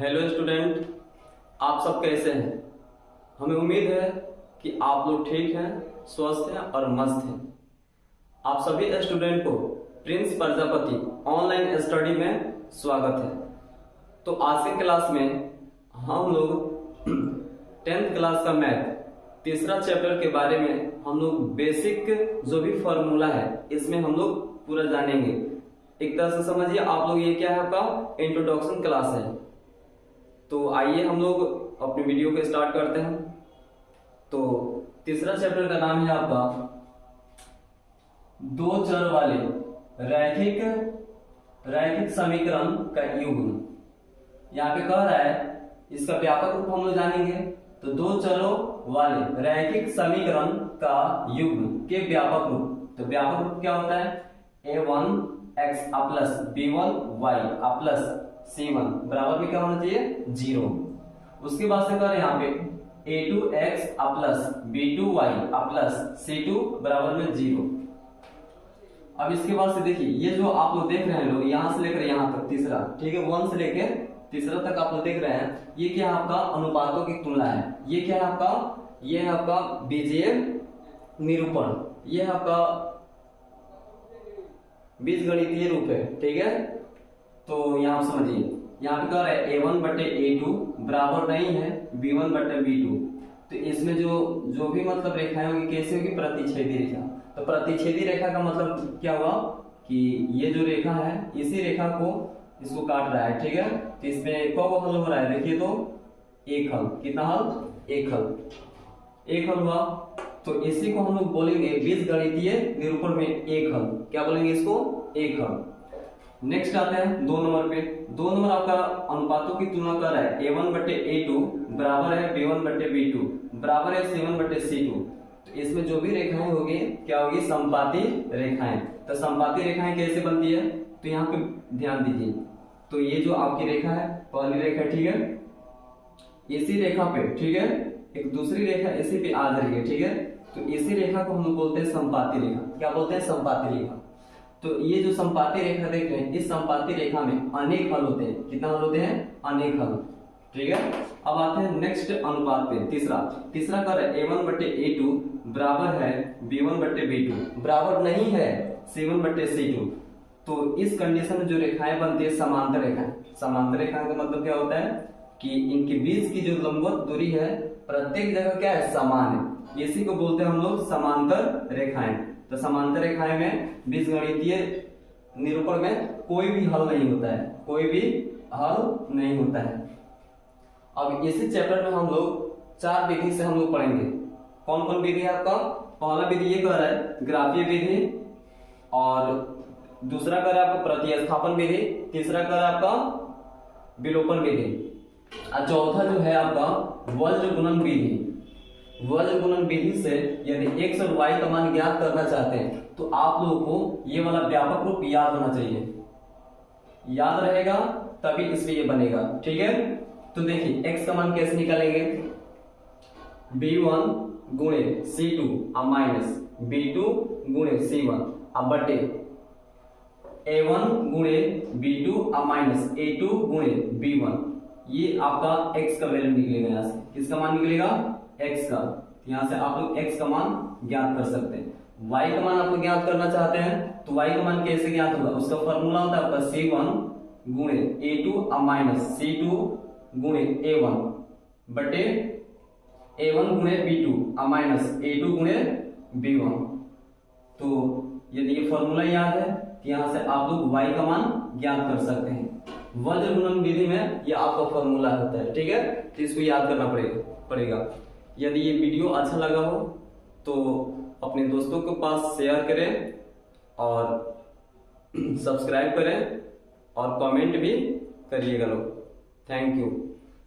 Hello student, आप सब कैसे हैं। हमें उम्मीद है कि आप लोग ठीक हैं, स्वस्थ हैं और मस्त हैं। आप सभी स्टूडेंट को प्रिंस प्रजापति ऑनलाइन स्टडी में स्वागत है। तो आज के क्लास में हम लोग 10th क्लास का मैथ तीसरा चैप्टर के बारे में हम लोग बेसिक जो भी फॉर्मूला है इसमें हम लोग पूरा जानेंगे। एक तरह से समझिए आप लोग, ये क्या है, आपका इंट्रोडक्शन क्लास है। तो आइए हम लोग अपनी वीडियो को स्टार्ट करते हैं। तो तीसरा चैप्टर का नाम है आपका दो चर वाले रैखिक समीकरण का युग्म। यहाँ पे कह रहा है, इसका व्यापक रूप हम लोग जानेंगे। तो दो चरों वाले रैखिक समीकरण का युग्म के व्यापक रूप। तो व्यापक रूप क्या होता है? a1x plus b1y plus c1 बराबर में क्या होना चाहिए? 0। उसके बाद से कर यहाँ पे a2x plus b2y plus c2 बराबर में 0। अब इसके बाद से देखिए, ये जो आप लोग देख रहे हैं लोग, यहां से लेकर यहां तक तीसरा, ठीक है, 1 से लेकर तीसरा तक आप लोग देख रहे हैं। ये क्या है? आपका अनुपातों की तुलना है। ये क्या है आपका? ये है आपका बीजीय निरूपण। ये है आपका बीजगणितीय रूप है, ठीक है। तो यहाँ समझिए, यहाँ पे कह रहा है a1 बटे a2 बराबर नहीं है b1 बटे b2। तो इसमें जो भी मतलब रेखाएं होगी कैसे होगी? प्रतिच्छेदी रेखा। तो प्रतिच्छेदी रेखा का मतलब क्या हुआ कि ये जो रेखा है इसी रेखा को इसको काट रहा है, ठीक है। तो इसमें कौ हल हो रहा है? देखिए तो एक हल। कितना हल? एक हल हुआ। तो इसी को हम लोग बोलेंगे बीजगणितीय निरूपण में एक हल। क्या बोलेंगे इसको? एक हल। नेक्स्ट आते हैं 2 नंबर पे। 2 नंबर आपका अनुपातों की तुलना कर रहा है। a1 बटे a2 बराबर है b1 बटे b2 बराबर है c1 बटे c2। तो इसमें जो भी रेखाएं होगी क्या होगी? संपाती रेखाएं। तो संपाती रेखाएं कैसे बनती है? तो यहाँ पे ध्यान दीजिए। तो ये जो आपकी रेखा है, पहली रेखा, ठीक है, इसी रेखा पे, ठीक है, एक दूसरी रेखा इसी पे आ रही है, ठीक है। तो इसी रेखा को हम लोग बोलते हैं संपाती रेखा। क्या बोलते हैं? संपाती रेखा। तो ये जो संपाती रेखा देख रहे हैं, इस संपाती रेखा में अनेक हल होते हैं। कितना हल होते हैं? अनेक हल, ठीक है। अब आते हैं नेक्स्ट अनुपात पे। तीसरा कर a1 बटे a2 बराबर है b1 बटे b2 बराबर नहीं है c1 बटे c2। तो इस कंडीशन में जो रेखाएं बनती है समांतर रेखाएं। समांतर रेखाएं का मतलब क्या होता है कि इनके बीच की जो लंबवत दूरी है प्रत्येक जगह क्या है? समान है। इसी को बोलते हैं हम लोग समांतर रेखाएं। तो समांतर रेखाएं में बीजगणितीय निरूपण में कोई भी हल नहीं होता है, कोई भी हल नहीं होता है। अब इसी चैप्टर में हम लोग 4 विधि से हम लोग पढ़ेंगे। कौन कौन विधि है आपका? पहला विधि ये कह रहा है ग्राफीय विधि, और दूसरा कर रहा है आपका प्रतिस्थापन विधि, तीसरा कर रहा है आपका विलोपन विधि, और चौथा जो है आपका वज्र गुणन विधि। वज्र गुणन विधि से यदि x और y का मान ज्ञात करना चाहते हैं तो आप लोगों को ये वाला व्यापक रूप याद होना चाहिए। याद रहेगा तभी इसमें ये बनेगा, ठीक है। तो देखिए x का मान कैसे निकालेंगे? b1 गुणे c2 माइनस b2 गुणे c1 अब बटे a1 गुणे b2 माइनस a2 गुणे b1। ये आपका x का वैल्यू निकलेगा। यहाँ से किसका मान निकलेगा? x का। यहाँ से आप लोग x का मान ज्ञात कर सकते हैं। y का मान आपको ज्ञात करना चाहते हैं तो y का मान कैसे ज्ञात होगा? उसका फॉर्मूला होता है आपका c1 गुणे a2 माइनस c2 गुणे a1 बटे a1 गुणे b2 माइनस a2 गुणे b1। तो यदि ये फॉर्मूला याद है तो यहाँ से आप लोग y का मान ज्ञात कर सकते हैं। वज्र गुणन विधि में ये आपका फॉर्मूला होता है, ठीक है। तो इसको याद करना पड़ेगा। यदि ये वीडियो अच्छा लगा हो तो अपने दोस्तों के पास शेयर करें और सब्सक्राइब करें और कमेंट भी करिएगा लोग। Thank you.